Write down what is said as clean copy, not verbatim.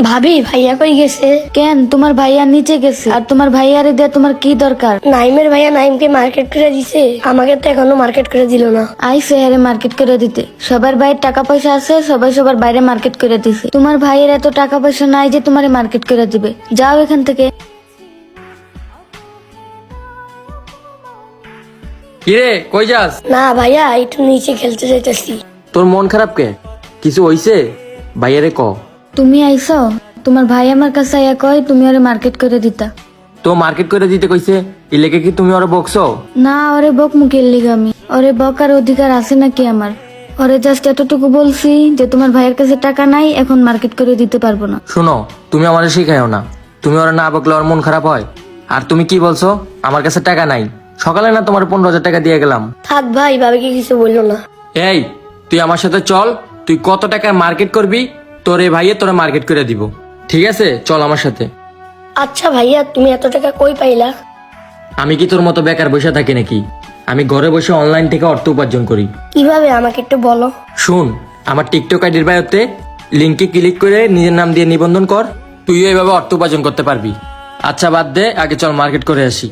ভাবি ভাইয়া কই গেছে? কেন তোমার ভাইয়া নিচে গেছে আর তোমার ভাইয়ারে দিয়ে তোমার কি দরকার? নাইমের ভাইয়া নাইমকে মার্কেট করে দিছে, আমাকে তো এখনো মার্কেট করে দিল না। আইসে হারে মার্কেট করে দিতে। সবার ভাইয়ের টাকা পয়সা আছে, সবাই সবার বাইরে মার্কেট করে দিছে। তোমার ভাইয়ের এত টাকা পয়সা নাই যে তোমারে মার্কেট করে দিবে। যাও এখান থেকে। কিরে কই যাস? না ভাইয়া, একটু নিচে খেলতে যাইতেছি। তোর মন খারাপ কে? কিছু হইছে? ভাইয়ারে ক। তুমি আইসো, তোমার ভাই আমার কাছে আইয়া কয় তুমি ওরে মার্কেট করে দিতা। তো মার্কেট করে দিতে কইছে, ইলেকে কি তুমি ওরা বকছো? না, ওরে বক মুখের লিগা আমি। ওরে বকার অধিকার আছে নাকি আমার? ওরে জাস্ট এতটুকু বলছি যে তোমার ভাইয়ের কাছে টাকা নাই, এখন মার্কেট করে দিতে পারবো না। শোনো, তুমি আমারে শিখাইও না। তুমি ওরা না বকলে ওর মন খারাপ হয়। আর তুমি কি বলছো আমার কাছে টাকা নাই? সকালে না তোমার 15,000 টাকা দিয়ে গেলাম। থাক ভাই, ভাবিকে কিছু বললো না। এই তুই আমার সাথে চল, তুই কত টাকায় মার্কেট করবি তোর এই ভাইয়ে তোরা মার্কেট করে দিব। ঠিক আছে, চল আমার সাথে। আচ্ছা ভাইয়া, তুমি এত টাকা কই পাইলা? আমি কি তোর মতো বেকার বসে থাকি নাকি? আমি ঘরে বসে অনলাইন থেকে অর্থ উপার্জন করি। কিভাবে আমাকে একটু বলো। শুন, আমার টিকটক আইডির বায়োতে লিঙ্কে ক্লিক করে নিজের নাম দিয়ে নিবন্ধন কর, তুইও এভাবে অর্থ উপার্জন করতে পারবি। আচ্ছা বাদ দে, আগে চল মার্কেট করে আসি।